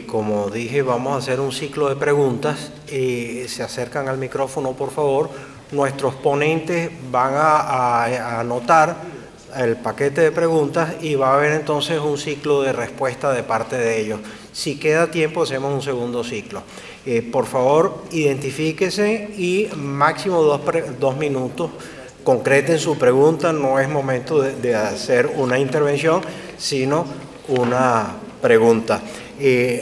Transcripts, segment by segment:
Como dije, vamos a hacer un ciclo de preguntas. Se acercan al micrófono, por favor. Nuestros ponentes van a anotar el paquete de preguntas y va a haber entonces un ciclo de respuesta de parte de ellos. Si queda tiempo, hacemos un segundo ciclo. Por favor, identifíquese y máximo 2 minutos. Concreten su pregunta, no es momento de hacer una intervención, sino una pregunta.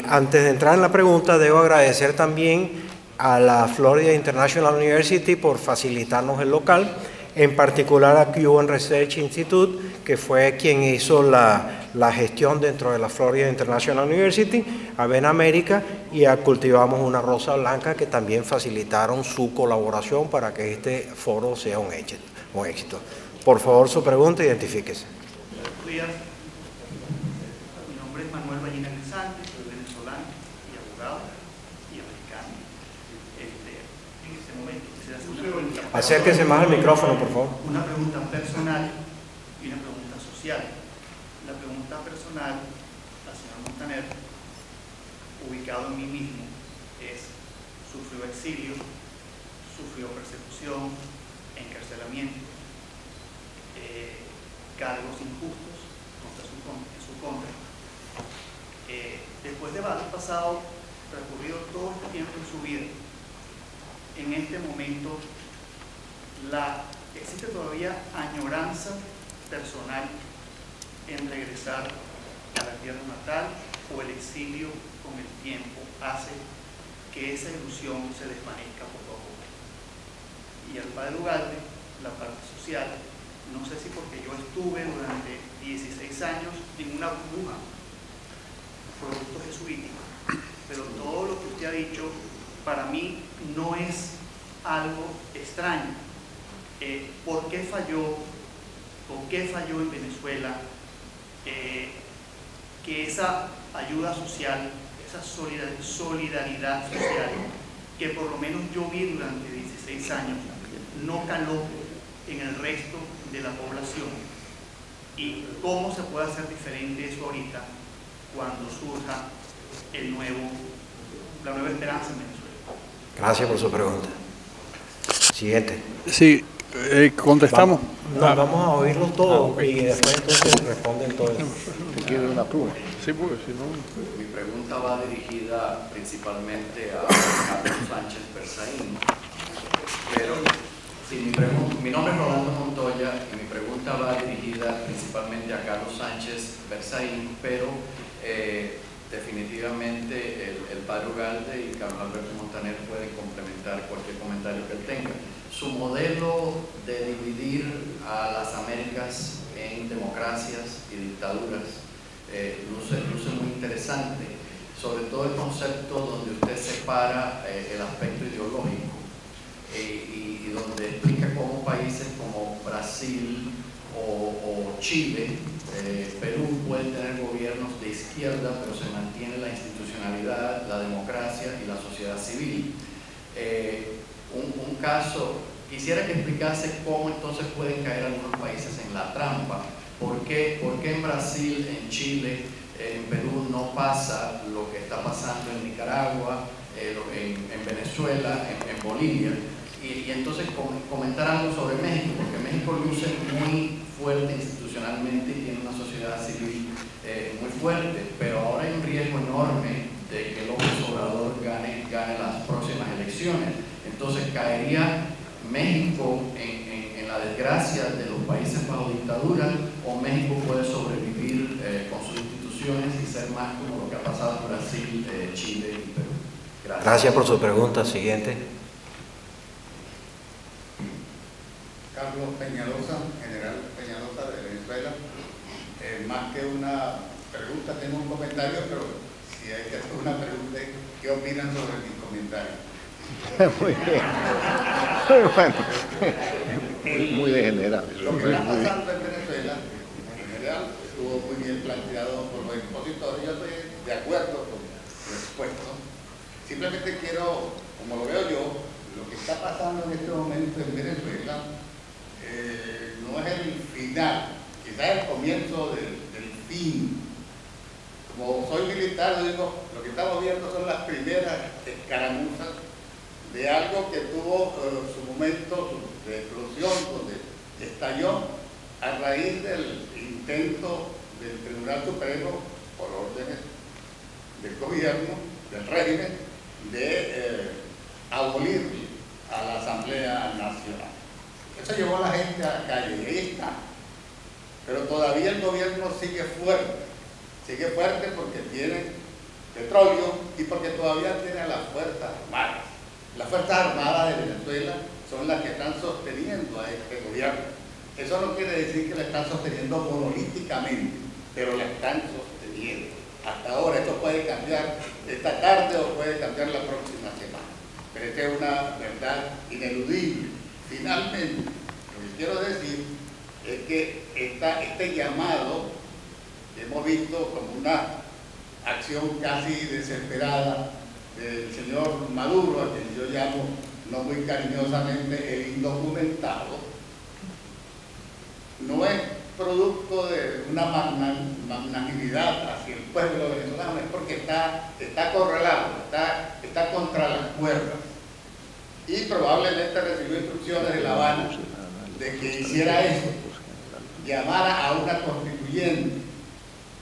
Antes de entrar en la pregunta, debo agradecer también a la Florida International University por facilitarnos el local, en particular a Cuban Research Institute, que fue quien hizo la gestión dentro de la Florida International University, a Ben América y a Cultivamos una Rosa Blanca, que también facilitaron su colaboración para que este foro sea un éxito. Por favor, su pregunta, identifíquese. Buenos días. Mi nombre es Manuel Ballina Grisante, soy venezolano y abogado y americano. En este momento quisiera hacer una pregunta. Acérquese más al micrófono, por favor. Una pregunta personal y una pregunta social. La pregunta personal al señor Montaner, ubicado en mí mismo, es: sufrió exilio, sufrió persecución, encarcelamiento, cargos injustos en su contra. Después de haber pasado, transcurrido todo este tiempo en su vida, en este momento, ¿existe todavía añoranza personal en regresar a la tierra natal, o el exilio con el tiempo hace que esa ilusión se desvanezca poco a poco? Y al padre Ugalde, la parte social, no sé si porque yo estuve durante 16 años en una burbuja, producto jesuítico, pero todo lo que usted ha dicho para mí no es algo extraño. ¿Por qué falló en Venezuela que esa ayuda social, esa solidaridad social, que por lo menos yo vi durante 16 años, no caló en el resto de la población? ¿Y cómo se puede hacer diferente eso ahorita cuando surja la nueva esperanza en Venezuela? Gracias por su pregunta. Siguiente. Sí, contestamos. Vamos a oírlos todos y después entonces responden todos. ¿Quiere una pluma? Sí, porque si no... Mi pregunta va dirigida principalmente a Carlos Sánchez Berzaín, pero mi nombre es Rolando Montoya y mi pregunta va dirigida principalmente a Carlos Sánchez Berzaín, pero definitivamente el padre Ugalde y Carlos Alberto Montaner pueden complementar cualquier comentario que él tenga. Su modelo de dividir a las Américas en democracias y dictaduras luce muy interesante, sobre todo el concepto donde usted separa el aspecto ideológico y donde explica cómo países como Brasil o Chile, Perú, pueden tener gobiernos de izquierda, pero se mantiene la institucionalidad, la democracia y la sociedad civil. Un caso, quisiera que explicase cómo entonces pueden caer algunos países en la trampa. ¿Por qué en Brasil, en Chile, en Perú no pasa lo que está pasando en Nicaragua, en Venezuela, en Bolivia? Y entonces comentar algo sobre México, porque México luce muy fuerte institucionalmente y tiene una sociedad civil muy fuerte, pero ahora hay un riesgo enorme de que López Obrador gane las próximas elecciones. Entonces caería México en la desgracia de los países bajo dictadura, o México puede sobrevivir con sus instituciones y ser más como lo que ha pasado en Brasil, Chile y Perú. Gracias por su pregunta. Siguiente. Carlos Peñalosa, general Peñalosa de Venezuela. Más que una pregunta, tengo un comentario, pero si hay que hacer una pregunta, ¿qué opinan sobre mis comentarios? Muy bien. Bueno, muy degenerado. Lo que está pasando en Venezuela, en general, estuvo muy bien planteado por los expositores. Yo estoy de acuerdo con su expuesto. Simplemente quiero, como lo veo yo, lo que está pasando en este momento en Venezuela no es el final, quizás el comienzo del fin. como soy militar, digo, lo que estamos viendo son las primeras escaramuzas de algo que tuvo su momento de explosión, donde estalló a raíz del intento del Tribunal Supremo, por órdenes del gobierno, del régimen, de abolir a la Asamblea Nacional. Eso llevó a la gente a la calle y ahí está. Pero todavía el gobierno sigue fuerte porque tiene petróleo y porque todavía tiene a las Fuerzas Armadas. Las Fuerzas Armadas de Venezuela son las que están sosteniendo a este gobierno. Eso no quiere decir que la están sosteniendo monolíticamente, pero la están sosteniendo. Hasta ahora, esto puede cambiar esta tarde o puede cambiar la próxima semana. Pero esta es una verdad ineludible. Finalmente, lo que quiero decir es que este llamado que hemos visto como una acción casi desesperada del señor Maduro, a quien yo llamo no muy cariñosamente el indocumentado, no es producto de una magnanimidad hacia el pueblo venezolano, es porque está acorralado, está contra las cuerdas. Y probablemente recibió instrucciones de La Habana de que hiciera eso, llamara a una constituyente.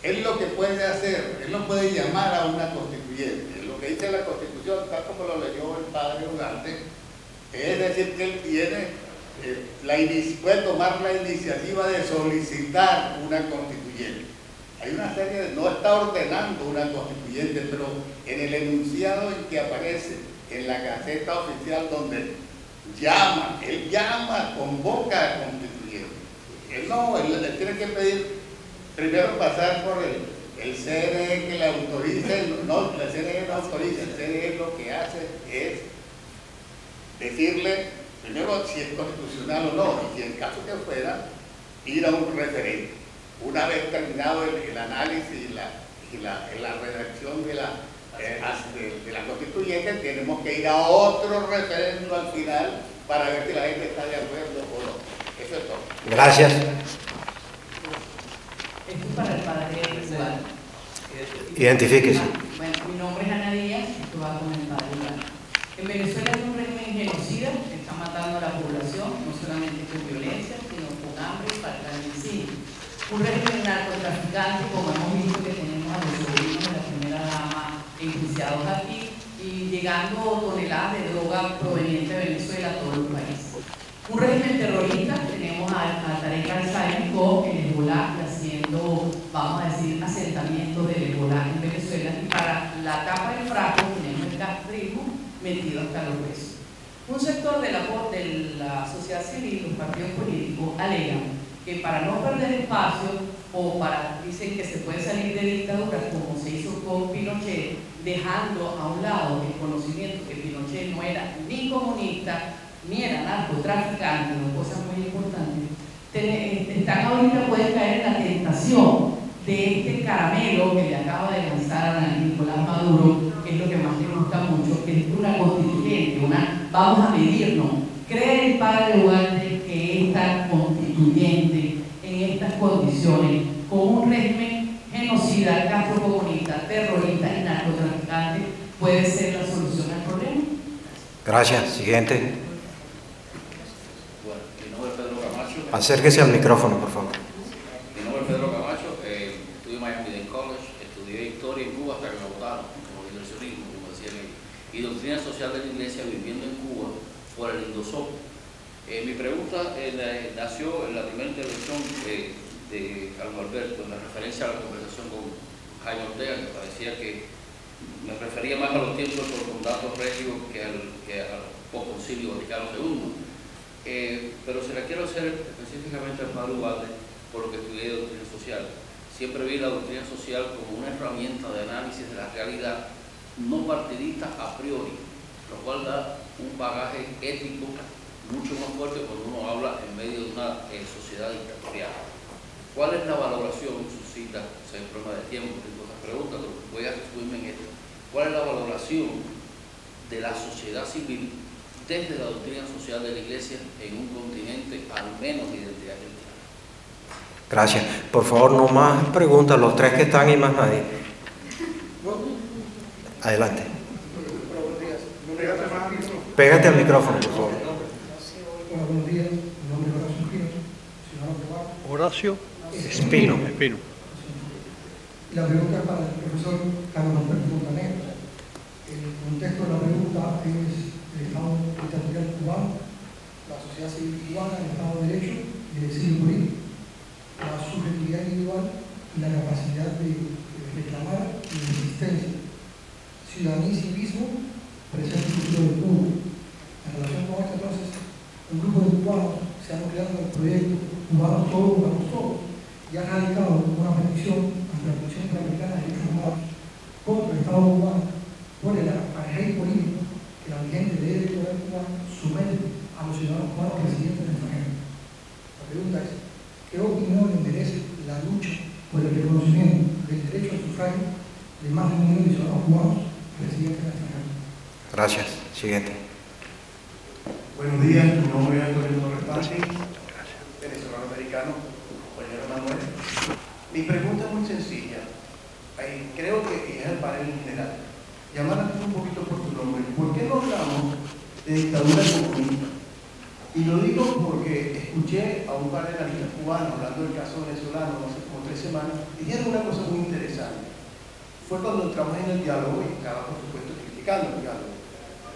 Él lo que puede hacer, él no puede llamar a una constituyente. Lo que dice la Constitución, tal como lo leyó el padre Ugarte, es decir que él tiene puede tomar la iniciativa de solicitar una constituyente. Hay una serie de, no está ordenando una constituyente, pero en el enunciado en que aparece en la Gaceta Oficial, donde él llama, convoca a constituyente. Él tiene que pedir, primero pasar por el CNE que le autorice. No, el CNE no autoriza, el CNE lo que hace es decirle primero si es constitucional o no, y si en caso que fuera, ir a un referendo. Una vez terminado el análisis y la redacción de la constituyente, tenemos que ir a otro referendo al final para ver si la gente está de acuerdo o no. Eso es todo. Gracias. Esto es para el padre Igual. Identifíquese. Bueno, mi nombre es Ana Díaz, esto va con el padre Igual. En Venezuela es un régimen genocida que está matando a la población, no solamente con violencia, sino con hambre y falta de medicina. Un régimen narcotraficante, como hemos visto que tenemos a los sobrinos de la primera dama enjuiciados aquí, y llegando toneladas de droga proveniente de Venezuela a todo el país. Un régimen terrorista, tenemos a Tarek al-Sadi con el Hezbollah haciendo, vamos a decir, asentamientos del Hezbollah en Venezuela, y para la tapa del frasco tenemos el castrismo metido hasta los huesos. Un sector de la sociedad civil, los partidos políticos, alegan que para no perder espacio o dicen que se puede salir de dictaduras como se hizo con Pinochet, dejando a un lado el conocimiento que Pinochet no era ni comunista, ni era narcotraficante, dos cosas muy importantes. Están ahorita, pueden caer en la tentación de este caramelo que le acaba de lanzar a Nicolás Maduro, que es lo que más le gusta mucho, que es una constituyente, vamos a medirnos. ¿Cree el padre Ugarte que esta constituyente, en estas condiciones, con un régimen genocida, castrocomunista, terrorista y narcotraficante, puede ser la solución al problema? Gracias. Siguiente. Bueno, mi nombre es Pedro Camacho. Acérquese al micrófono, por favor. Mi nombre es Pedro Camacho, estudio Miami-Dade College, estudié historia en Cuba hasta que me votaron, como diversionismo, como decían ellos, y doctrina social de la Iglesia viviendo en Cuba por el Indosop. Mi pregunta nació en la primera intervención de Carlos Alberto, en la referencia a la conversación con Jaime Ortega, que parecía que me refería más a los tiempos del Condato Regio que al Concilio Vaticano II. Pero se la quiero hacer específicamente al padre Ugarte por lo que estudié de doctrina social. Siempre vi la doctrina social como una herramienta de análisis de la realidad no partidista a priori, lo cual da un bagaje ético mucho más fuerte cuando uno habla en medio de una sociedad dictatorial. ¿Cuál es la valoración? Suscita, o sea, el problema de tiempo, tengo otras preguntas, pero voy a resumirme en esto. ¿Cuál es la valoración de la sociedad civil desde la doctrina social de la Iglesia en un continente al menos de identidad cristiana? Gracias. Por favor, no más preguntas, los tres que están y más nadie. Adelante. Pégate al micrófono, por favor. Buenos días, mi nombre es Horacio Horacio Espino, ciudadano cubano. Espino. La pregunta es para el profesor Carlos Alberto Montaner. El contexto de la pregunta es el Estado dictatorial cubano, la sociedad civil cubana, el Estado de Derecho y el exilio político, la subjetividad individual y la capacidad de reclamar y de resistencia, ciudadanía y civismo, presente y futuro de Cuba. En relación con esto, entonces, un grupo de cubanos se ha nucleado en el proyecto Cubanos Todos, y ha radicado una petición ante la Comisión Interamericana de Derechos Humanos contra el Estado cubano por el apartheid político que la vigente ley electoral cubana somete a los ciudadanos cubanos residentes en el extranjero. La pregunta es, ¿qué opinión le merece la lucha por el reconocimiento del derecho al sufragio de más de 1 millón de ciudadanos cubanos residentes en el extranjero? Gracias. Siguiente. Buenos días, mi nombre es Antonio Torres Pazzi, venezolano americano, compañero Manuel. Mi pregunta es muy sencilla, creo que es al panel en general. Llamándote un poquito por tu nombre, ¿por qué no hablamos de dictadura comunista? Y lo digo porque escuché a un par de analistas cubanos hablando del caso venezolano hace como 3 semanas y dijeron una cosa muy interesante. Fue cuando entramos en el diálogo y estaba, por supuesto, criticando el diálogo.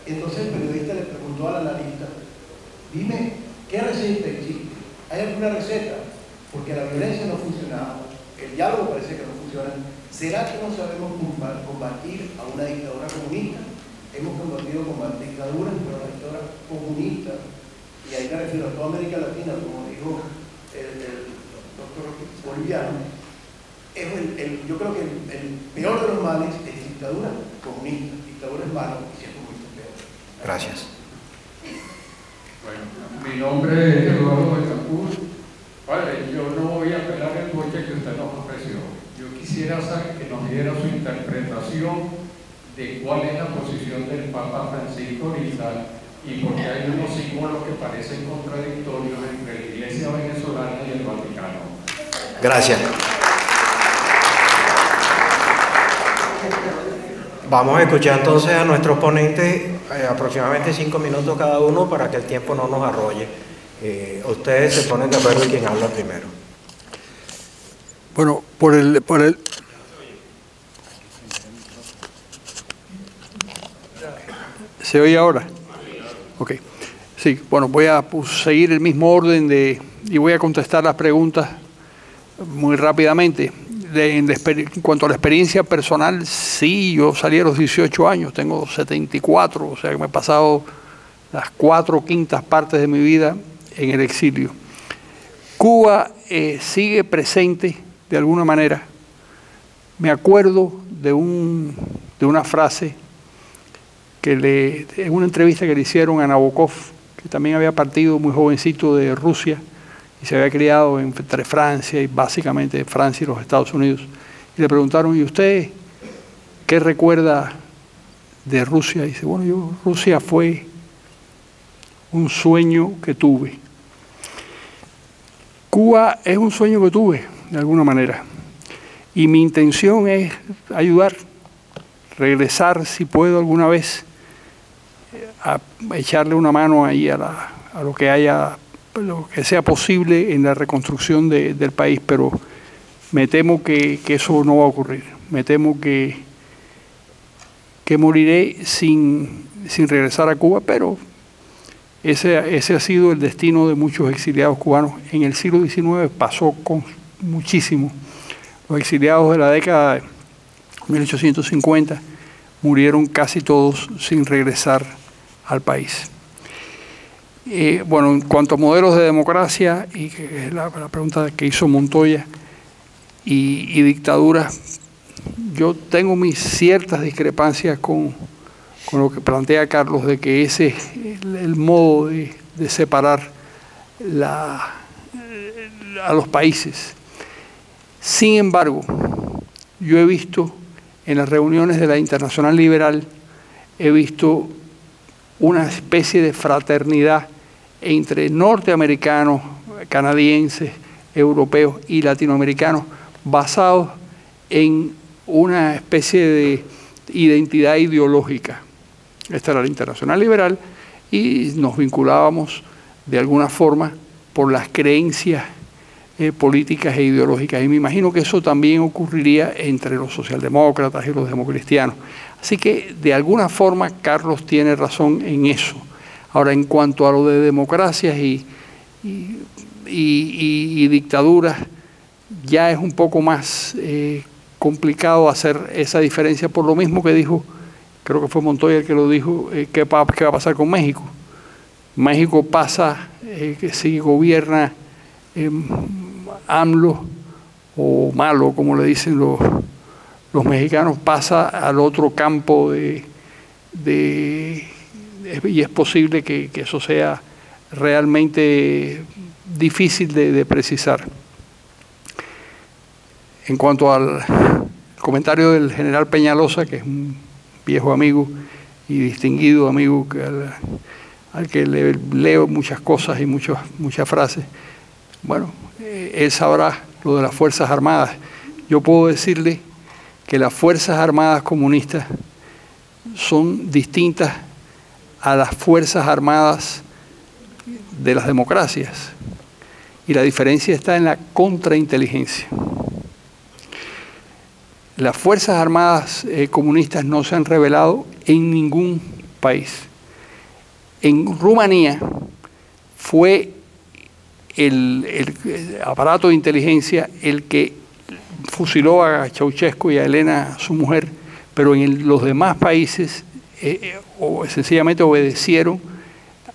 Entonces el periodista le preguntó al analista, dime, ¿qué receta existe? ¿Hay alguna receta? Porque la violencia no funcionaba, el diálogo parece que no funciona. ¿Será que no sabemos combatir a una dictadura comunista? Hemos combatido con dictaduras, pero la dictadura comunista, y ahí me refiero a toda América Latina, como dijo el doctor boliviano, yo creo que el peor de los males es dictadura comunista. Dictadura es malo y si es comunista es peor. Gracias. Bueno, mi nombre es Eduardo Betancourt. Padre, yo no voy a apelar el coche que usted nos ofreció. Yo quisiera que nos diera su interpretación de cuál es la posición del Papa Francisco ahorita y por qué hay unos símbolos que parecen contradictorios entre la Iglesia venezolana y el Vaticano. Gracias. Vamos a escuchar entonces a nuestros ponentes aproximadamente 5 minutos cada uno para que el tiempo no nos arrolle. Ustedes se ponen de acuerdo en quién habla primero. Bueno, ¿Se oye ahora? Ok. Sí, bueno, voy a seguir el mismo orden y voy a contestar las preguntas muy rápidamente. En cuanto a la experiencia personal, sí, yo salí a los 18 años, tengo 74, o sea que me he pasado las 4/5 partes de mi vida en el exilio. Cuba sigue presente de alguna manera. Me acuerdo de una frase en una entrevista que le hicieron a Nabokov, que también había partido muy jovencito de Rusia y se había criado entre Francia y básicamente Francia y los Estados Unidos. Y le preguntaron, ¿y usted qué recuerda de Rusia? Y dice, bueno, Rusia fue un sueño que tuve. Cuba es un sueño que tuve, de alguna manera. Y mi intención es ayudar, regresar, si puedo alguna vez, a echarle una mano ahí a lo que sea posible en la reconstrucción del país, pero me temo que eso no va a ocurrir. Me temo que moriré sin regresar a Cuba, pero ese ha sido el destino de muchos exiliados cubanos. En el siglo XIX pasó con muchísimo. Los exiliados de la década de 1850 murieron casi todos sin regresar al país. Bueno, en cuanto a modelos de democracia, y que es la pregunta que hizo Montoya, y dictaduras, yo tengo mis ciertas discrepancias con lo que plantea Carlos, de que ese es el modo de separar a los países. Sin embargo, yo he visto en las reuniones de la Internacional Liberal, he visto una especie de fraternidad entre norteamericanos, canadienses, europeos y latinoamericanos, basados en una especie identidad ideológica. Esta era la Internacional Liberal y nos vinculábamos de alguna forma por las creencias políticas e ideológicas. Y me imagino que eso también ocurriría entre los socialdemócratas y los democristianos. Así que de alguna forma Carlos tiene razón en eso. Ahora, en cuanto a lo de democracias y dictaduras, ya es un poco más complicado hacer esa diferencia, por lo mismo que dijo, creo que fue Montoya el que lo dijo, ¿qué va a pasar con México? México pasa, que si gobierna AMLO o Malo, como le dicen los mexicanos, pasa al otro campo y es posible que eso sea realmente difícil de precisar. En cuanto al comentario del general Peñalosa, que es un viejo amigo y distinguido amigo al que le leo muchas cosas y muchas frases, bueno, él sabrá lo de las Fuerzas Armadas. Yo puedo decirle que las Fuerzas Armadas comunistas son distintas a las Fuerzas Armadas de las democracias. Y la diferencia está en la contrainteligencia. Las Fuerzas Armadas comunistas no se han revelado en ningún país. En Rumanía fue el aparato de inteligencia el que fusiló a Ceausescu y a Elena, su mujer, pero en los demás países sencillamente obedecieron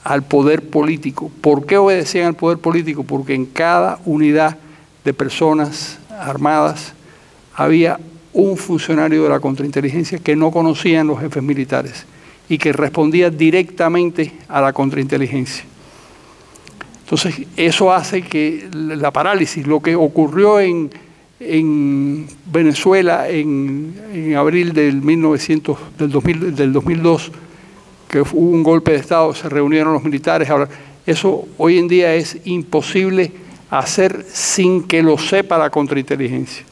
al poder político. ¿Por qué obedecían al poder político? Porque en cada unidad de personas armadas había un funcionario de la contrainteligencia que no conocían los jefes militares y que respondía directamente a la contrainteligencia. Entonces, eso hace que la parálisis, lo que ocurrió en Venezuela en abril del 2002, que hubo un golpe de Estado, se reunieron los militares. Ahora, eso hoy en día es imposible hacer sin que lo sepa la contrainteligencia.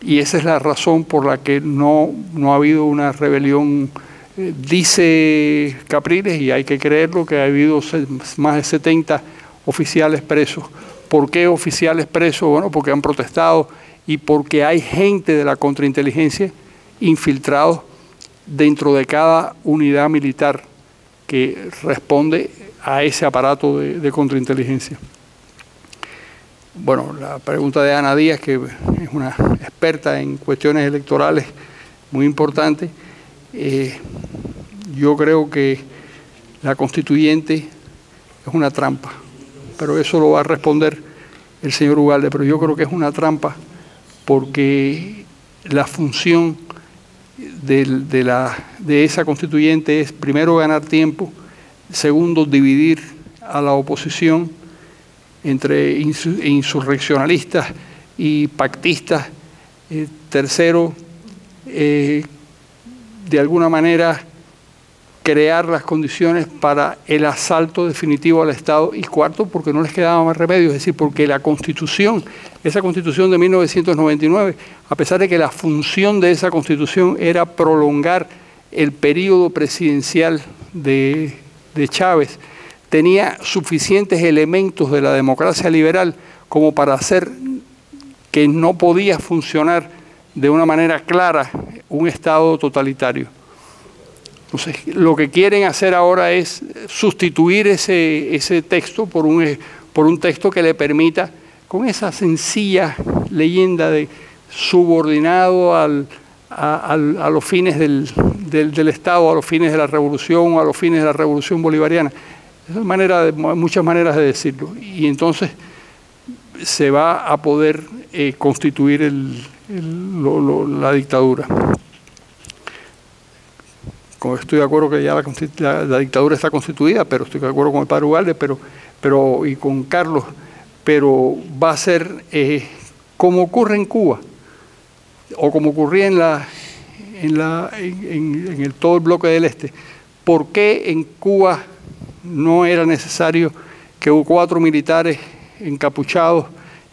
Y esa es la razón por la que no ha habido una rebelión. Dice Capriles, y hay que creerlo, que ha habido más de 70 oficiales presos. ¿Por qué oficiales presos? Bueno, porque han protestado y porque hay gente de la contrainteligencia infiltrados dentro de cada unidad militar que responde a ese aparato de contrainteligencia. Bueno, la pregunta de Ana Díaz, que es una experta en cuestiones electorales muy importante. Yo creo que la constituyente es una trampa, pero eso lo va a responder el señor Ugalde, pero yo creo que es una trampa porque la función de esa constituyente es, primero, ganar tiempo, segundo, dividir a la oposición entre insurreccionalistas y pactistas, tercero, de alguna manera crear las condiciones para el asalto definitivo al Estado, y cuarto, porque no les quedaba más remedio, es decir, porque la Constitución, esa Constitución de 1999, a pesar de que la función de esa Constitución era prolongar el periodo presidencial de Chávez, tenía suficientes elementos de la democracia liberal como para hacer que no podía funcionar de una manera clara un Estado totalitario. Entonces, lo que quieren hacer ahora es sustituir ese texto por un texto que le permita, con esa sencilla leyenda de subordinado a los fines del Estado, a los fines de la revolución, a los fines de la revolución bolivariana. Esa es muchas maneras de decirlo. Y entonces se va a poder constituir la dictadura. Estoy de acuerdo que ya la dictadura está constituida, pero estoy de acuerdo con el padre Ugalde y con Carlos, pero va a ser como ocurre en Cuba, o como ocurría en todo el bloque del Este. ¿Por qué en Cuba no era necesario que 4 militares encapuchados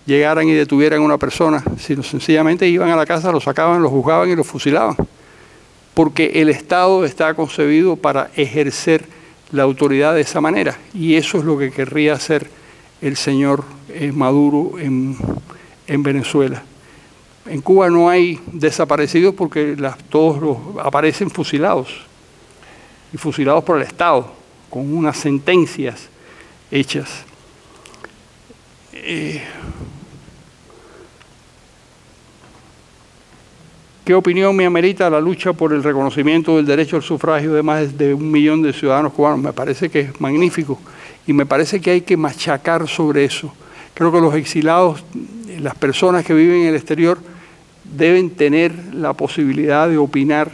llegaran y detuvieran a una persona, sino sencillamente iban a la casa, lo sacaban, lo juzgaban y lo fusilaban? porque el Estado está concebido para ejercer la autoridad de esa manera, y eso es lo que querría hacer el señor Maduro en Venezuela. En Cuba no hay desaparecidos porque todos aparecen fusilados, y fusilados por el Estado, con unas sentencias hechas. ¿Qué opinión me amerita la lucha por el reconocimiento del derecho al sufragio de más de 1 millón de ciudadanos cubanos? Me parece que es magnífico y me parece que hay que machacar sobre eso. Creo que los exilados, las personas que viven en el exterior, deben tener la posibilidad de opinar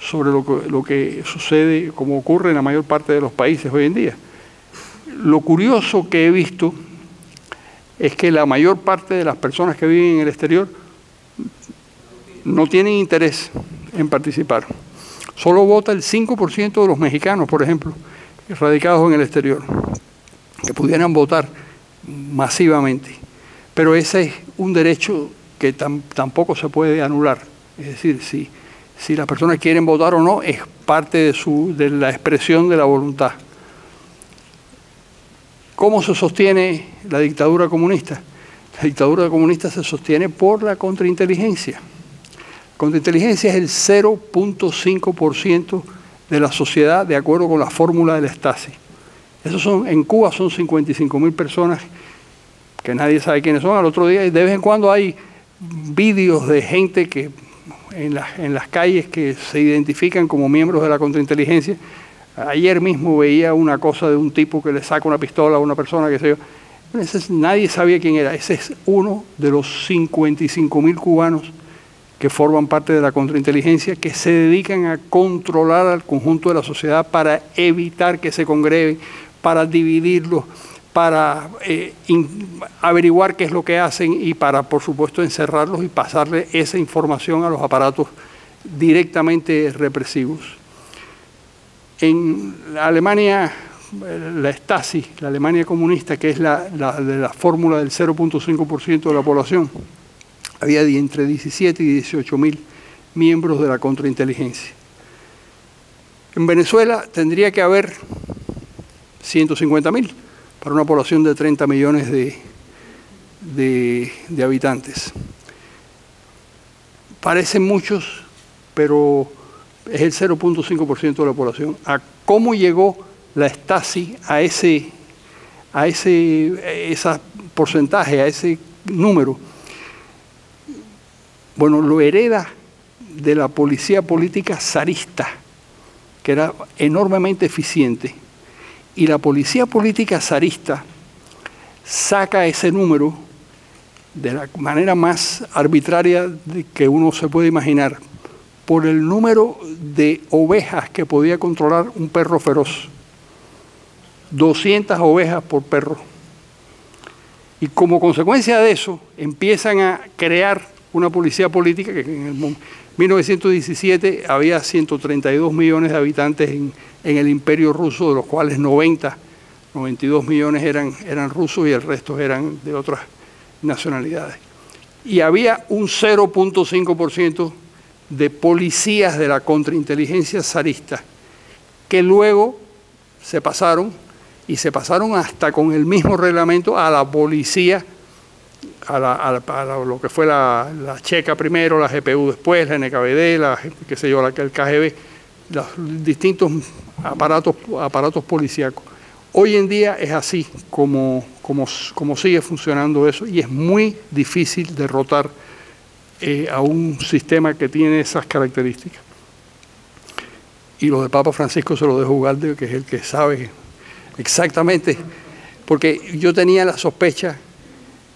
sobre lo que sucede, como ocurre en la mayor parte de los países hoy en día. Lo curioso que he visto es que la mayor parte de las personas que viven en el exterior no tienen interés en participar. Solo vota el 5% de los mexicanos, por ejemplo, radicados en el exterior, que pudieran votar masivamente. Pero ese es un derecho que tampoco se puede anular. Es decir, si las personas quieren votar o no, es parte de la expresión de la voluntad. ¿Cómo se sostiene la dictadura comunista? La dictadura comunista se sostiene por la contrainteligencia. La contrainteligencia es el 0.5% de la sociedad, de acuerdo con la fórmula del Stasi. En Cuba son 55.000 personas que nadie sabe quiénes son. Al otro día, de vez en cuando hay vídeos de gente que en las calles que se identifican como miembros de la contrainteligencia. Ayer mismo veía una cosa de un tipo que le saca una pistola a una persona, que sé yo. Nadie sabía quién era. Ese es uno de los 55.000 cubanos que forman parte de la contrainteligencia, que se dedican a controlar al conjunto de la sociedad para evitar que se congreguen, para dividirlos, para averiguar qué es lo que hacen y para, por supuesto, encerrarlos y pasarle esa información a los aparatos directamente represivos. En la Alemania, la Stasi, la Alemania comunista, que es la fórmula del 0.5% de la población, había entre 17 y 18.000 miembros de la contrainteligencia. En Venezuela tendría que haber 150.000 para una población de 30 millones de habitantes. Parecen muchos, pero es el 0.5% de la población. ¿A cómo llegó la Stasi a ese porcentaje, a ese número? Bueno, lo hereda de la policía política zarista, que era enormemente eficiente. Y la policía política zarista saca ese número de la manera más arbitraria que uno se puede imaginar, por el número de ovejas que podía controlar un perro feroz. 200 ovejas por perro. Y como consecuencia de eso, empiezan a crear una policía política que en 1917 había 132 millones de habitantes en el Imperio Ruso, de los cuales 92 millones eran rusos y el resto eran de otras nacionalidades. Y había un 0.5% de policías de la contrainteligencia zarista que luego se pasaron hasta con el mismo reglamento a la policía, a lo que fue la checa primero, la GPU después, la NKVD, el KGB, los distintos aparatos policíacos. Hoy en día es así como sigue funcionando eso, y es muy difícil derrotar a un sistema que tiene esas características. Y lo de Papa Francisco se lo dejo a Ugalde, que es el que sabe exactamente, porque yo tenía la sospecha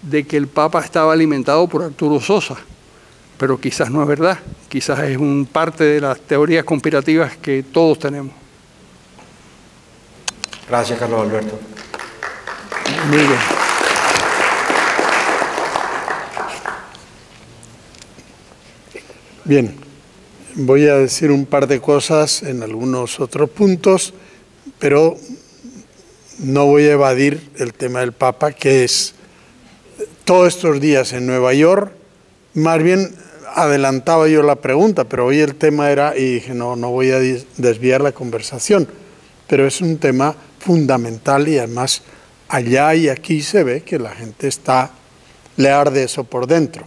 de que el Papa estaba alimentado por Arturo Sosa, pero quizás no es verdad, quizás es parte de las teorías conspirativas que todos tenemos. Gracias, Carlos Alberto. Muy bien. Bien, voy a decir un par de cosas en algunos otros puntos, pero no voy a evadir el tema del Papa, que es todos estos días en Nueva York, más bien adelantaba yo la pregunta, pero hoy el tema era, y dije, no voy a desviar la conversación, pero es un tema fundamental y además allá y aquí se ve que la gente le arde eso por dentro.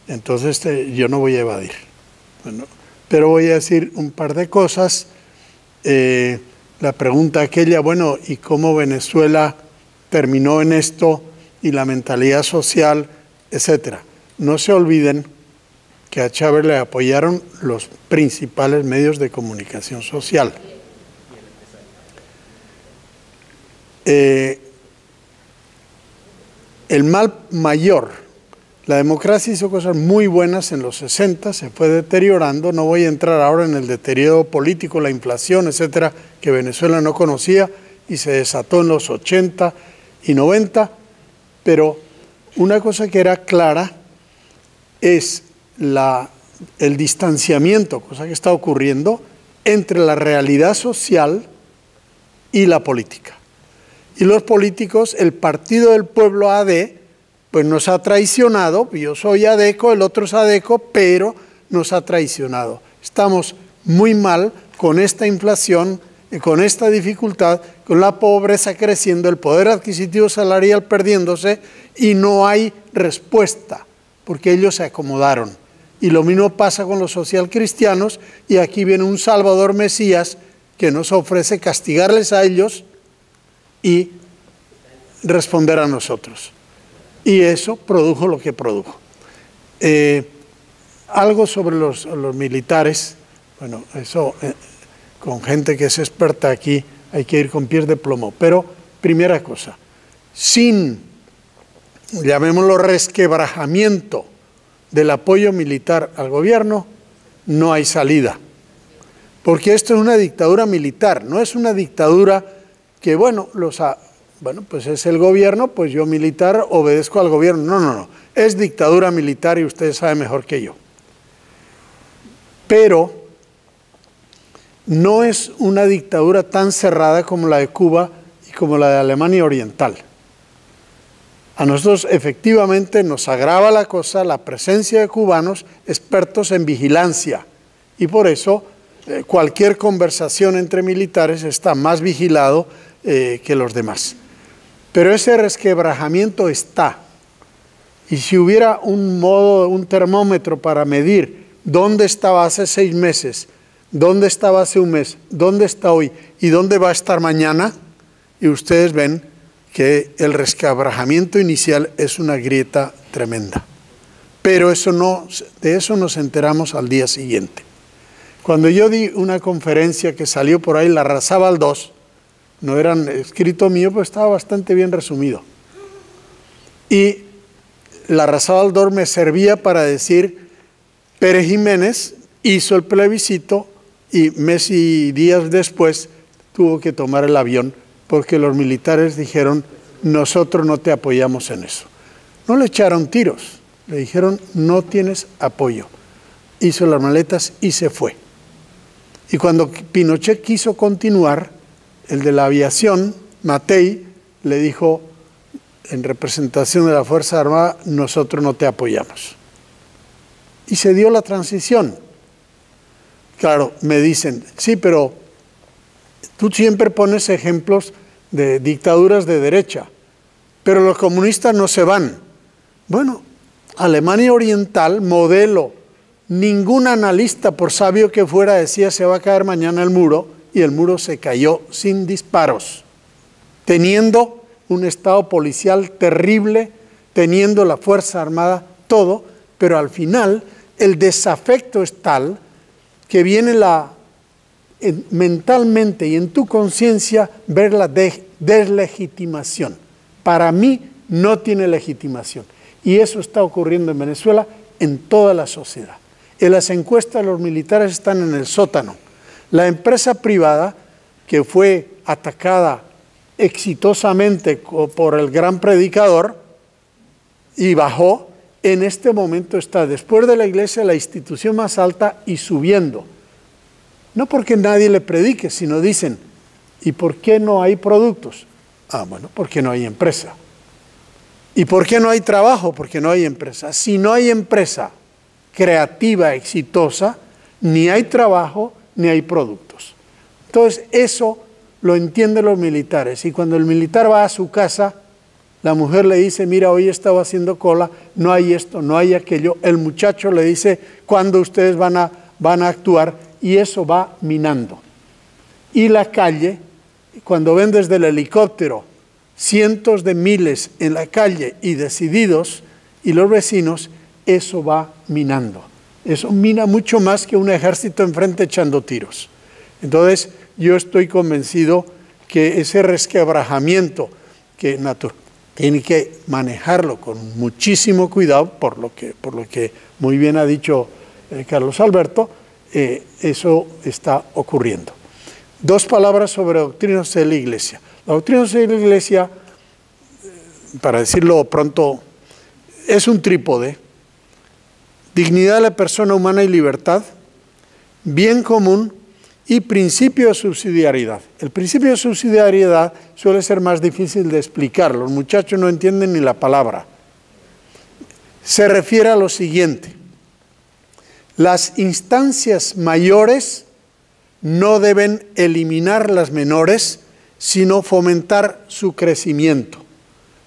Entonces yo no voy a evadir. Bueno, pero voy a decir un par de cosas. La pregunta aquella, bueno, ¿y cómo Venezuela terminó en esto y la mentalidad social, etcétera? No se olviden que a Chávez le apoyaron los principales medios de comunicación social. El mal mayor, la democracia hizo cosas muy buenas en los 60, se fue deteriorando, no voy a entrar ahora en el deterioro político, la inflación, etcétera, que Venezuela no conocía y se desató en los 80 y 90, pero una cosa que era clara es el distanciamiento, cosa que está ocurriendo, entre la realidad social y la política. Y los políticos, el Partido del Pueblo AD, pues nos ha traicionado. Yo soy ADECO, el otro es ADECO, pero nos ha traicionado. Estamos muy mal con esta inflación, con esta dificultad, con la pobreza creciendo, el poder adquisitivo salarial perdiéndose y no hay respuesta, porque ellos se acomodaron. Y lo mismo pasa con los socialcristianos y aquí viene un Salvador Mesías que nos ofrece castigarles a ellos y responder a nosotros. Y eso produjo lo que produjo. Algo sobre los militares, bueno, eso con gente que es experta aquí hay que ir con pies de plomo. Pero, primera cosa, sin, llamémoslo, resquebrajamiento del apoyo militar al gobierno, no hay salida. Porque esto es una dictadura militar, no es una dictadura que, bueno, pues es el gobierno, pues yo militar obedezco al gobierno. No, es dictadura militar y ustedes saben mejor que yo. Pero no es una dictadura tan cerrada como la de Cuba y como la de Alemania Oriental. A nosotros efectivamente nos agrava la cosa la presencia de cubanos expertos en vigilancia y por eso cualquier conversación entre militares está más vigilado que los demás. Pero ese resquebrajamiento está. Y si hubiera un termómetro para medir dónde estaba hace 6 meses, dónde estaba hace un mes, dónde está hoy y dónde va a estar mañana, y ustedes ven que el resquebrajamiento inicial es una grieta tremenda. Pero de eso nos enteramos al día siguiente. Cuando yo di una conferencia que salió por ahí, Larrazábal 2, no era escrito mío, pero estaba bastante bien resumido. Y Larrazábal 2 me servía para decir, Pérez Jiménez hizo el plebiscito y meses y días después tuvo que tomar el avión porque los militares dijeron, nosotros no te apoyamos en eso. No le echaron tiros, le dijeron, no tienes apoyo. Hizo las maletas y se fue. Y cuando Pinochet quiso continuar, el de la aviación, Matei, le dijo, en representación de la Fuerza Armada, nosotros no te apoyamos. Y se dio la transición. Claro, me dicen, sí, pero tú siempre pones ejemplos de dictaduras de derecha, pero los comunistas no se van. Bueno, Alemania Oriental, modelo, ningún analista, por sabio que fuera, decía se va a caer mañana el muro, y el muro se cayó sin disparos, teniendo un estado policial terrible, teniendo la Fuerza Armada, todo, pero al final el desafecto es tal que viene mentalmente y en tu conciencia ver la deslegitimación. Para mí no tiene legitimación. Y eso está ocurriendo en Venezuela en toda la sociedad. En las encuestas los militares están en el sótano. La empresa privada que fue atacada exitosamente por el gran predicador y bajó, en este momento está después de la iglesia la institución más alta y subiendo. No porque nadie le predique, sino dicen, ¿y por qué no hay productos? Ah, bueno, porque no hay empresa. ¿Y por qué no hay trabajo? Porque no hay empresa. Si no hay empresa creativa, exitosa, ni hay trabajo, ni hay productos. Entonces, eso lo entienden los militares. Y cuando el militar va a su casa, la mujer le dice, mira, hoy estaba haciendo cola, no hay esto, no hay aquello. El muchacho le dice, ¿cuándo ustedes van a actuar? Y eso va minando. Y la calle, cuando ven desde el helicóptero cientos de miles en la calle y decididos, y los vecinos, eso va minando. Eso mina mucho más que un ejército enfrente echando tiros. Entonces, yo estoy convencido que ese resquebrajamiento que tiene que manejarlo con muchísimo cuidado, por lo que muy bien ha dicho Carlos Alberto, eso está ocurriendo. Dos palabras sobre doctrinas de la Iglesia. La doctrina de la Iglesia, para decirlo pronto, es un trípode: dignidad de la persona humana y libertad, bien común y principio de subsidiariedad. El principio de subsidiariedad suele ser más difícil de explicar, los muchachos no entienden ni la palabra. Se refiere a lo siguiente: las instancias mayores no deben eliminar las menores, sino fomentar su crecimiento.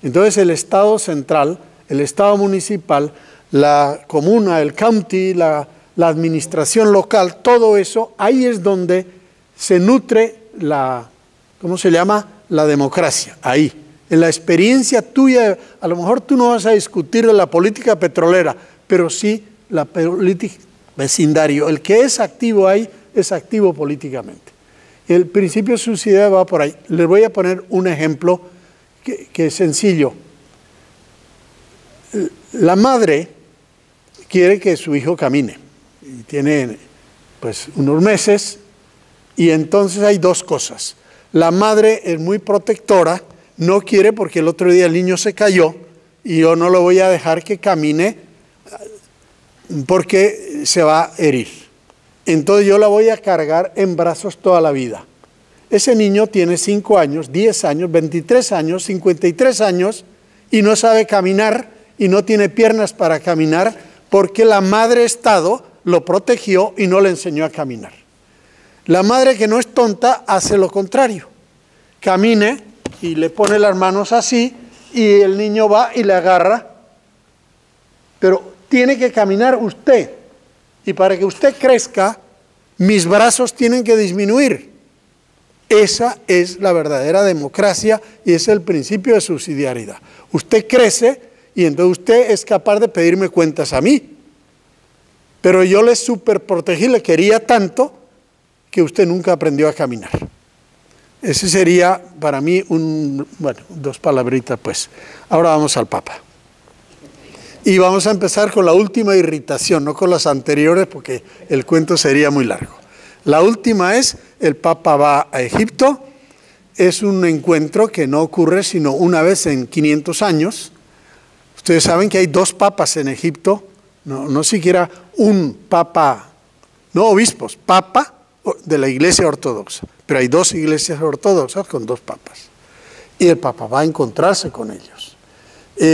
Entonces el Estado central, el Estado municipal, la comuna, el county, la administración local, todo eso, ahí es donde se nutre ¿cómo se llama? La democracia, ahí. En la experiencia tuya, a lo mejor tú no vas a discutir de la política petrolera, pero sí la política vecindario. El que es activo ahí, es activo políticamente. El principio de subsidiariedad va por ahí. Les voy a poner un ejemplo que es sencillo. La madre quiere que su hijo camine. Y tiene pues unos meses, y entonces hay dos cosas. La madre es muy protectora, no quiere porque el otro día el niño se cayó y yo no lo voy a dejar que camine porque se va a herir. Entonces yo la voy a cargar en brazos toda la vida. Ese niño tiene 5 años, 10 años, 23 años, 53 años y no sabe caminar y no tiene piernas para caminar porque la madre Estado lo protegió y no le enseñó a caminar. La madre, que no es tonta, hace lo contrario. Camine y le pone las manos así y el niño va y le agarra. Pero tiene que caminar usted. Y para que usted crezca, mis brazos tienen que disminuir. Esa es la verdadera democracia y es el principio de subsidiariedad. Usted crece y entonces usted es capaz de pedirme cuentas a mí. Pero yo le superprotegí, le quería tanto que usted nunca aprendió a caminar. Ese sería para mí dos palabritas pues. Ahora vamos al Papa. Y vamos a empezar con la última irritación, no con las anteriores porque el cuento sería muy largo. La última es, el Papa va a Egipto, es un encuentro que no ocurre sino una vez en 500 años. Ustedes saben que hay 2 papas en Egipto, no siquiera un papa, no obispos, papa de la Iglesia Ortodoxa, pero hay 2 iglesias ortodoxas con 2 papas. Y el Papa va a encontrarse con ellos.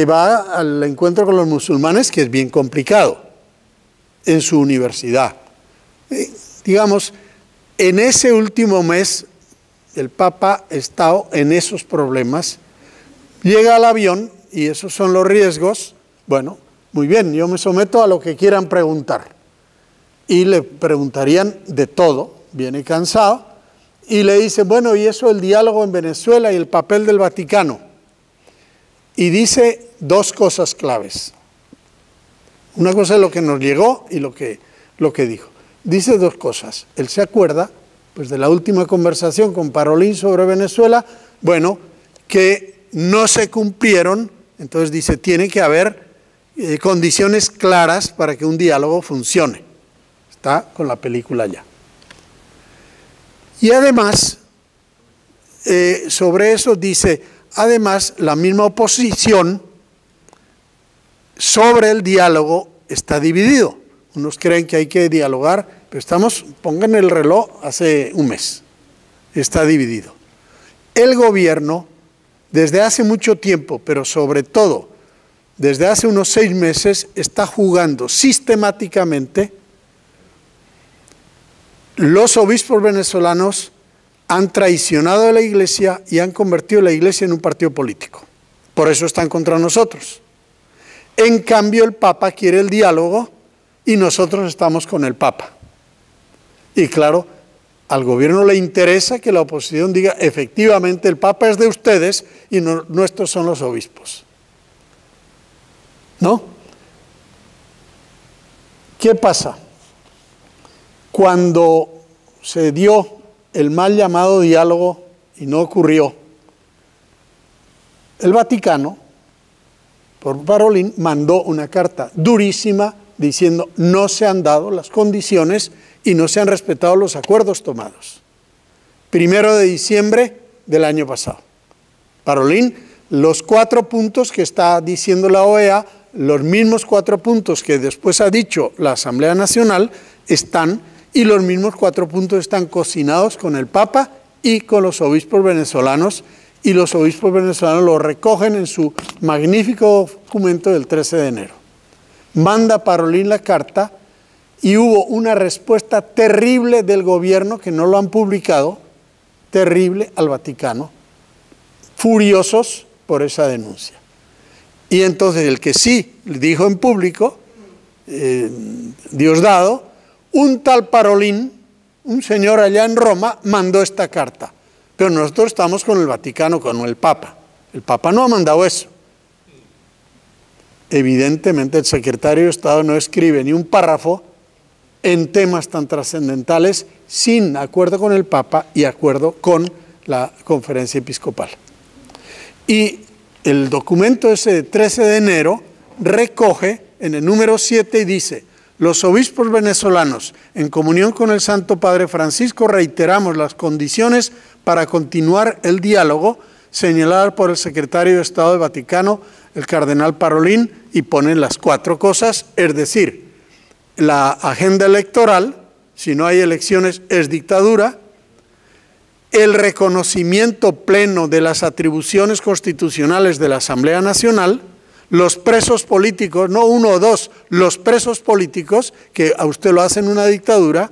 Va al encuentro con los musulmanes, que es bien complicado, en su universidad. Digamos, en ese último mes, el Papa ha estado en esos problemas, llega al avión, y esos son los riesgos. Bueno, muy bien, yo me someto a lo que quieran preguntar. Y le preguntarían de todo, viene cansado, y le dice, bueno, y eso el diálogo en Venezuela y el papel del Vaticano. Y dice 2 cosas claves. Una cosa es lo que nos llegó y lo que dijo. Dice 2 cosas. Él se acuerda pues, de la última conversación con Parolín sobre Venezuela, bueno, que no se cumplieron, entonces dice, tiene que haber condiciones claras para que un diálogo funcione. Está con la película ya. Y además, sobre eso dice, además, la misma oposición sobre el diálogo está dividido. Unos creen que hay que dialogar, pero pongan el reloj hace un mes. Está dividido. El gobierno, desde hace mucho tiempo, pero sobre todo desde hace unos 6 meses, está jugando sistemáticamente. Los obispos venezolanos han traicionado a la Iglesia y han convertido a la Iglesia en un partido político. Por eso están contra nosotros. En cambio, el Papa quiere el diálogo y nosotros estamos con el Papa. Y claro, al gobierno le interesa que la oposición diga, efectivamente, el Papa es de ustedes y nuestros son los obispos. ¿No? ¿Qué pasa? Cuando se dio el mal llamado diálogo y no ocurrió, el Vaticano, por Parolin, mandó una carta durísima diciendo no se han dado las condiciones y no se han respetado los acuerdos tomados. 1 de diciembre del año pasado. Parolin, los 4 puntos que está diciendo la OEA, los mismos 4 puntos que después ha dicho la Asamblea Nacional, están, y los mismos 4 puntos están cocinados con el Papa y con los obispos venezolanos, y los obispos venezolanos lo recogen en su magnífico documento del 13 de enero. Manda Parolin la carta y hubo una respuesta terrible del gobierno, que no lo han publicado, terrible al Vaticano, furiosos por esa denuncia. Y entonces el que sí dijo en público, Diosdado, un tal Parolin, un señor allá en Roma, mandó esta carta. Pero nosotros estamos con el Vaticano, con el Papa. El Papa no ha mandado eso. Evidentemente el secretario de Estado no escribe ni un párrafo en temas tan trascendentales sin acuerdo con el Papa y acuerdo con la Conferencia Episcopal. Y el documento ese de 13 de enero recoge en el número 7 y dice: los obispos venezolanos, en comunión con el Santo Padre Francisco, reiteramos las condiciones para continuar el diálogo señaladas por el secretario de Estado del Vaticano, el cardenal Parolin, y ponen las 4 cosas, es decir, la agenda electoral, si no hay elecciones es dictadura, el reconocimiento pleno de las atribuciones constitucionales de la Asamblea Nacional, los presos políticos, no 1 o 2, los presos políticos, que a usted lo hace en una dictadura,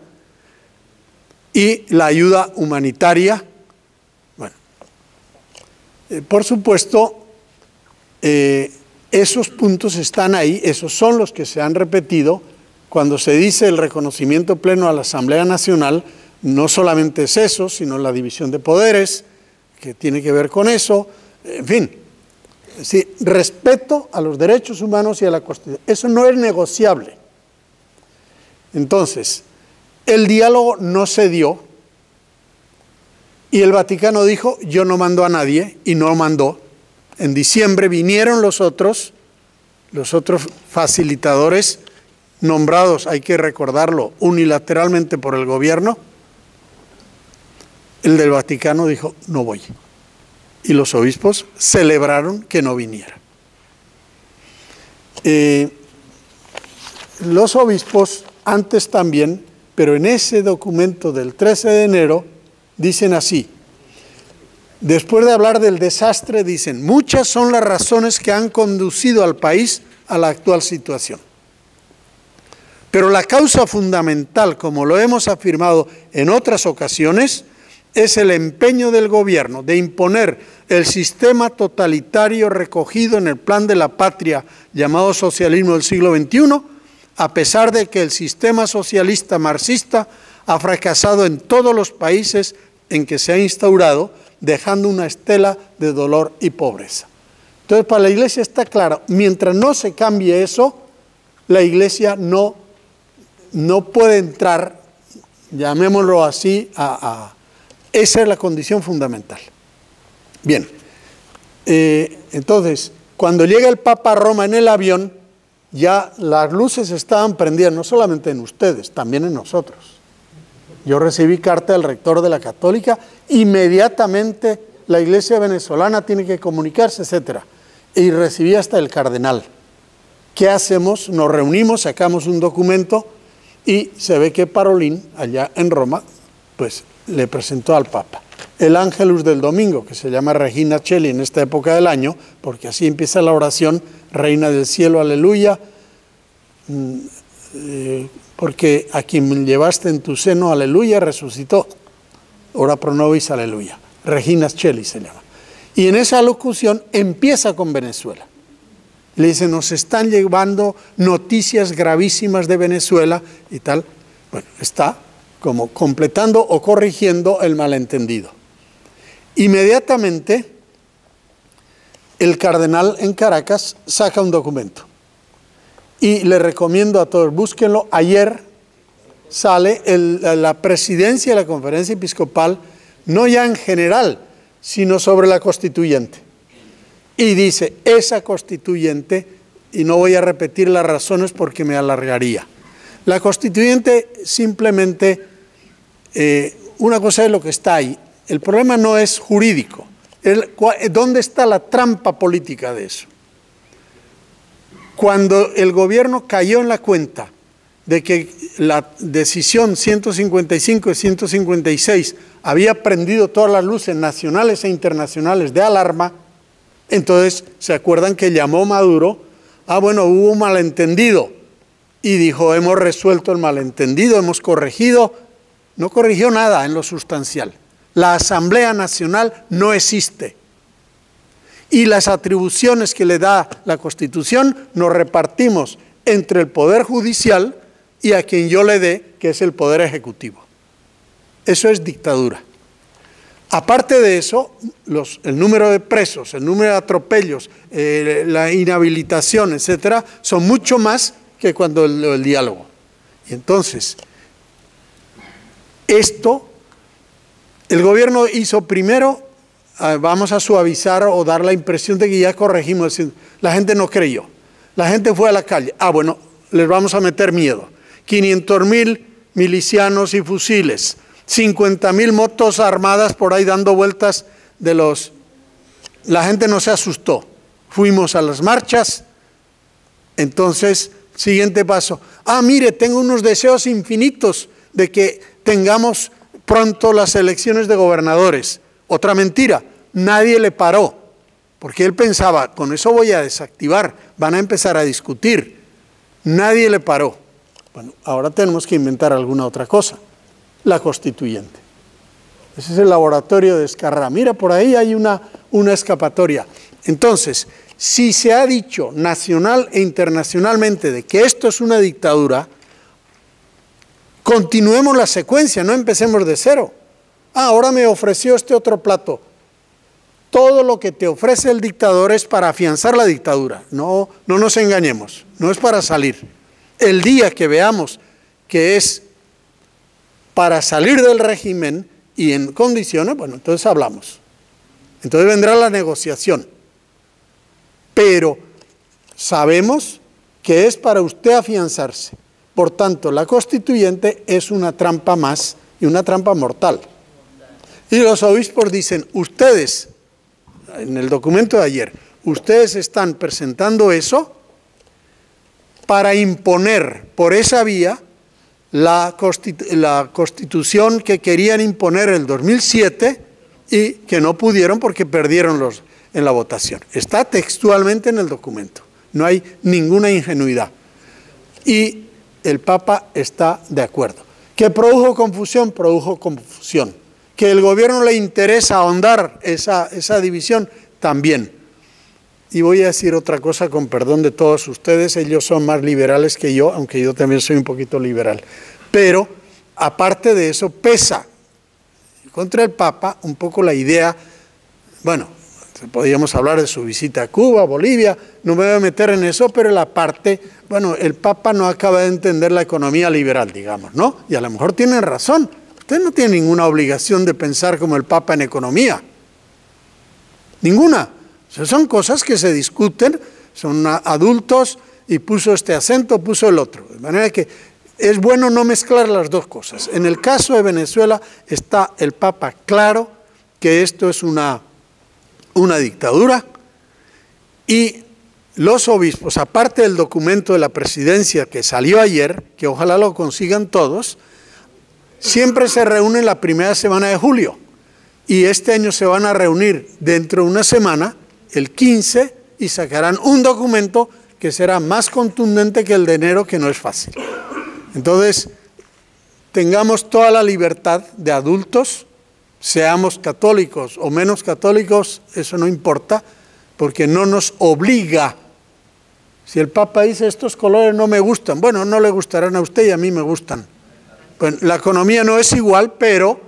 y la ayuda humanitaria. Bueno, por supuesto, esos puntos están ahí, esos son los que se han repetido. Cuando se dice el reconocimiento pleno a la Asamblea Nacional, no solamente es eso, sino la división de poderes, que tiene que ver con eso, en fin. Sí, respeto a los derechos humanos y a la Constitución. Eso no es negociable. Entonces, el diálogo no se dio y el Vaticano dijo, yo no mando a nadie, y no mandó. En diciembre vinieron los otros facilitadores nombrados, hay que recordarlo, unilateralmente por el gobierno. El del Vaticano dijo, no voy. Y los obispos celebraron que no viniera. Los obispos antes también, pero en ese documento del 13 de enero, dicen así, después de hablar del desastre, dicen, muchas son las razones que han conducido al país a la actual situación. Pero la causa fundamental, como lo hemos afirmado en otras ocasiones, es el empeño del gobierno de imponer el sistema totalitario recogido en el plan de la patria llamado socialismo del siglo XXI, a pesar de que el sistema socialista marxista ha fracasado en todos los países en que se ha instaurado, dejando una estela de dolor y pobreza. Entonces, para la Iglesia está claro, mientras no se cambie eso, la Iglesia no puede entrar, llamémoslo así, esa es la condición fundamental. Bien, entonces, cuando llega el Papa a Roma en el avión, ya las luces estaban prendidas, no solamente en ustedes, también en nosotros. Yo recibí carta del rector de la Católica, inmediatamente la Iglesia venezolana tiene que comunicarse, etc. Y recibí hasta el cardenal. ¿Qué hacemos? Nos reunimos, sacamos un documento y se ve que Parolin, allá en Roma, pues le presentó al Papa el Ángelus del domingo, que se llama Regina Coeli en esta época del año, porque así empieza la oración Reina del cielo, aleluya, porque a quien llevaste en tu seno, aleluya, resucitó. Ora pro nobis, aleluya. Regina Celli se llama. Y en esa locución empieza con Venezuela. Le dice, nos están llevando noticias gravísimas de Venezuela y tal. Bueno, está como completando o corrigiendo el malentendido. Inmediatamente, el cardenal en Caracas saca un documento. Y le recomiendo a todos, búsquenlo. Ayer sale la presidencia de la Conferencia Episcopal, no ya en general, sino sobre la constituyente. Y dice, esa constituyente, y no voy a repetir las razones porque me alargaría. La constituyente simplemente, una cosa es lo que está ahí. El problema no es jurídico. ¿Dónde está la trampa política de eso? Cuando el gobierno cayó en la cuenta de que la decisión 155 y 156 había prendido todas las luces nacionales e internacionales de alarma, entonces, ¿se acuerdan que llamó Maduro? Bueno, hubo un malentendido. Y dijo, hemos resuelto el malentendido, hemos corregido. No corrigió nada en lo sustancial. La Asamblea Nacional no existe. Y las atribuciones que le da la Constitución nos repartimos entre el Poder Judicial y a quien yo le dé, que es el Poder Ejecutivo. Eso es dictadura. Aparte de eso, el número de presos, el número de atropellos, la inhabilitación, etcétera, son mucho más que cuando el diálogo. Y entonces, esto, el gobierno hizo primero, vamos a suavizar o dar la impresión de que ya corregimos. La gente no creyó. La gente fue a la calle. Bueno, les vamos a meter miedo. 500,000 milicianos y fusiles. 50,000 motos armadas por ahí dando vueltas de los... La gente no se asustó. Fuimos a las marchas. Entonces, siguiente paso. Mire, tengo unos deseos infinitos de que tengamos pronto las elecciones de gobernadores. Otra mentira. Nadie le paró. Porque él pensaba, con eso voy a desactivar. Van a empezar a discutir. Nadie le paró. Bueno, ahora tenemos que inventar alguna otra cosa. La constituyente. Ese es el laboratorio de Ezcarrá. Mira, por ahí hay una escapatoria. Entonces, si se ha dicho nacional e internacionalmente de que esto es una dictadura, continuemos la secuencia, no empecemos de cero. Ahora me ofreció este otro plato. Todo lo que te ofrece el dictador es para afianzar la dictadura. No nos engañemos, no es para salir. El día que veamos que es para salir del régimen y en condiciones, bueno, entonces hablamos. Entonces vendrá la negociación. Pero sabemos que es para usted afianzarse. Por tanto, la constituyente es una trampa más y una trampa mortal. Y los obispos dicen, ustedes, en el documento de ayer, ustedes están presentando eso para imponer por esa vía la constitución que querían imponer en el 2007 y que no pudieron porque perdieron en la votación. Está textualmente en el documento, no hay ninguna ingenuidad. Y el Papa está de acuerdo. ¿Que produjo confusión? Produjo confusión. ¿Que el gobierno le interesa ahondar esa división? También. Y voy a decir otra cosa con perdón de todos ustedes, ellos son más liberales que yo, aunque yo también soy un poquito liberal. Pero, aparte de eso, pesa contra el Papa un poco la idea, bueno, podríamos hablar de su visita a Cuba, Bolivia, no me voy a meter en eso, pero la parte, bueno, el Papa no acaba de entender la economía liberal, digamos, ¿no? Y a lo mejor tienen razón, usted no tiene ninguna obligación de pensar como el Papa en economía, ninguna. Son cosas que se discuten, son adultos y puso este acento, puso el otro. De manera que es bueno no mezclar las dos cosas. En el caso de Venezuela está el Papa claro que esto es una dictadura y los obispos, aparte del documento de la presidencia que salió ayer, que ojalá lo consigan todos, siempre se reúnen la primera semana de julio y este año se van a reunir dentro de una semana, el 15 y sacarán un documento que será más contundente que el de enero, que no es fácil. Entonces, tengamos toda la libertad de adultos, seamos católicos o menos católicos, eso no importa, porque no nos obliga. Si el Papa dice estos colores no me gustan, bueno, no le gustarán a usted y a mí me gustan. Pues la economía no es igual, pero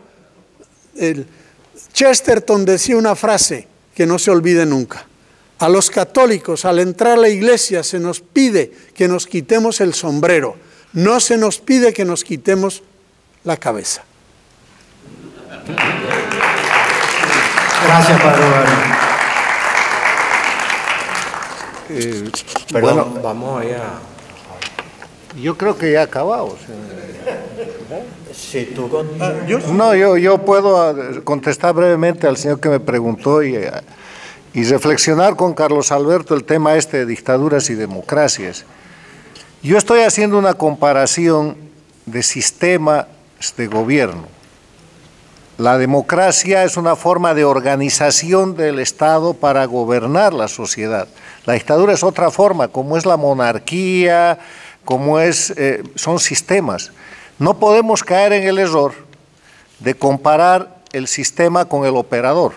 Chesterton decía una frase que no se olvide nunca. A los católicos, al entrar a la iglesia, se nos pide que nos quitemos el sombrero, no se nos pide que nos quitemos la cabeza. Gracias, Padre Ugalde. Perdón, bueno, vamos allá. Yo creo que ya acabamos. Si tú No, yo puedo contestar brevemente al señor que me preguntó y reflexionar con Carlos Alberto el tema este de dictaduras y democracias. Yo estoy haciendo una comparación de sistemas de gobierno. La democracia es una forma de organización del Estado para gobernar la sociedad. La dictadura es otra forma, como es la monarquía, como son sistemas. No podemos caer en el error de comparar el sistema con el operador.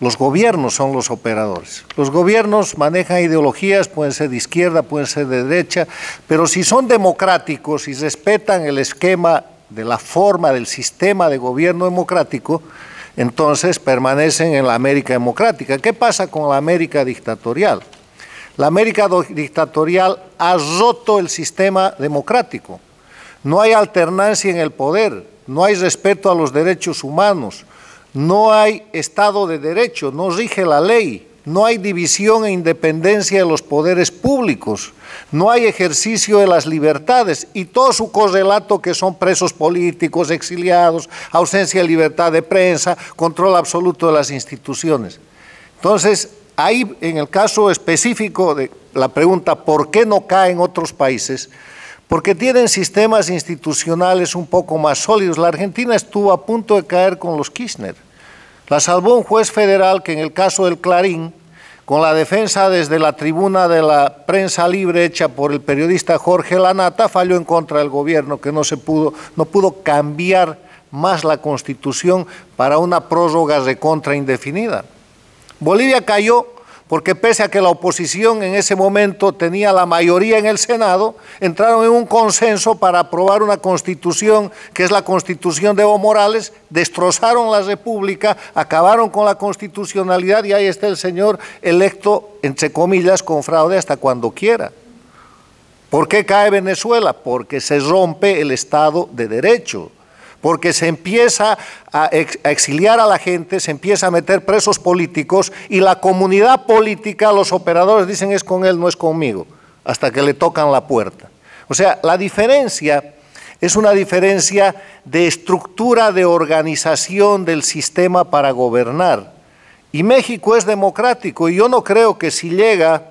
Los gobiernos son los operadores. Los gobiernos manejan ideologías, pueden ser de izquierda, pueden ser de derecha, pero si son democráticos y respetan el esquema de la forma del sistema de gobierno democrático, entonces permanecen en la América democrática. ¿Qué pasa con la América dictatorial? La América dictatorial ha roto el sistema democrático. No hay alternancia en el poder, no hay respeto a los derechos humanos, no hay Estado de Derecho, no rige la ley, no hay división e independencia de los poderes públicos, no hay ejercicio de las libertades y todo su correlato, que son presos políticos, exiliados, ausencia de libertad de prensa, control absoluto de las instituciones. Entonces, ahí en el caso específico de la pregunta ¿por qué no caen otros países? Porque tienen sistemas institucionales un poco más sólidos. La Argentina estuvo a punto de caer con los Kirchner. La salvó un juez federal que en el caso del Clarín, con la defensa desde la tribuna de la prensa libre hecha por el periodista Jorge Lanata, falló en contra del gobierno, que no pudo cambiar más la Constitución para una prórroga recontra indefinida. Bolivia cayó porque pese a que la oposición en ese momento tenía la mayoría en el Senado, entraron en un consenso para aprobar una constitución, que es la constitución de Evo Morales, destrozaron la república, acabaron con la constitucionalidad y ahí está el señor electo, entre comillas, con fraude hasta cuando quiera. ¿Por qué cae Venezuela? Porque se rompe el Estado de Derecho. Porque se empieza a exiliar a la gente, se empieza a meter presos políticos y la comunidad política, los operadores dicen es con él, no es conmigo, hasta que le tocan la puerta. O sea, la diferencia es una diferencia de estructura de organización del sistema para gobernar. Y México es democrático y yo no creo que si llega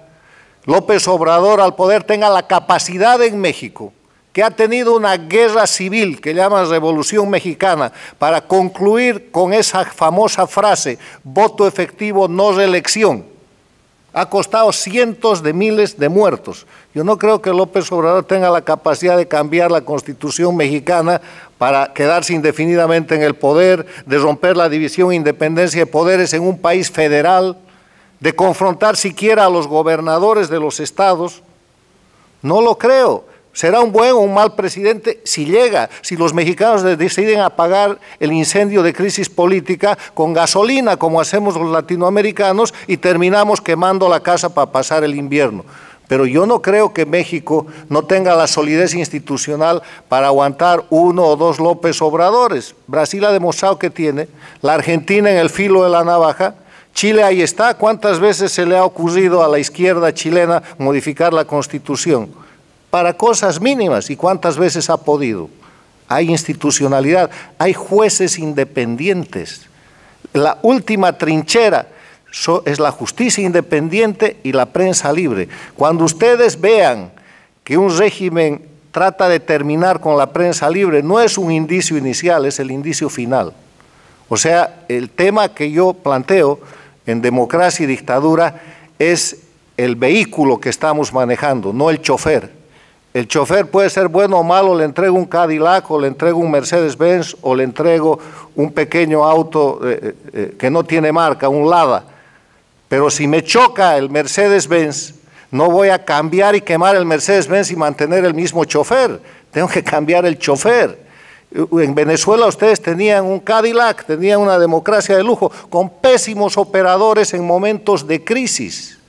López Obrador al poder tenga la capacidad en México, que ha tenido una guerra civil que llaman Revolución Mexicana, para concluir con esa famosa frase, voto efectivo, no reelección. Ha costado cientos de miles de muertos. Yo no creo que López Obrador tenga la capacidad de cambiar la Constitución mexicana para quedarse indefinidamente en el poder, de romper la división e independencia de poderes en un país federal, de confrontar siquiera a los gobernadores de los estados. No lo creo. Será un buen o un mal presidente si llega, si los mexicanos deciden apagar el incendio de crisis política con gasolina, como hacemos los latinoamericanos, y terminamos quemando la casa para pasar el invierno. Pero yo no creo que México no tenga la solidez institucional para aguantar uno o dos López Obradores. Brasil ha demostrado que tiene, la Argentina en el filo de la navaja, Chile ahí está. ¿Cuántas veces se le ha ocurrido a la izquierda chilena modificar la Constitución? Para cosas mínimas, ¿y cuántas veces ha podido? Hay institucionalidad, hay jueces independientes. La última trinchera es la justicia independiente y la prensa libre. Cuando ustedes vean que un régimen trata de terminar con la prensa libre, no es un indicio inicial, es el indicio final. O sea, el tema que yo planteo en democracia y dictadura es el vehículo que estamos manejando, no el chofer. El chofer puede ser bueno o malo, le entrego un Cadillac o le entrego un Mercedes-Benz o le entrego un pequeño auto que no tiene marca, un Lada. Pero si me choca el Mercedes-Benz, no voy a cambiar y quemar el Mercedes-Benz y mantener el mismo chofer. Tengo que cambiar el chofer. En Venezuela ustedes tenían un Cadillac, tenían una democracia de lujo, con pésimos operadores en momentos de crisis.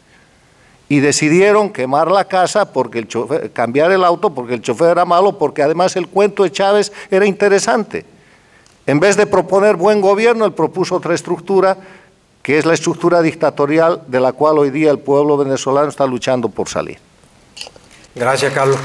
Y decidieron quemar la casa, porque el chofer, cambiar el auto porque el chofer era malo, porque además el cuento de Chávez era interesante. En vez de proponer buen gobierno, él propuso otra estructura, que es la estructura dictatorial de la cual hoy día el pueblo venezolano está luchando por salir. Gracias, Carlos.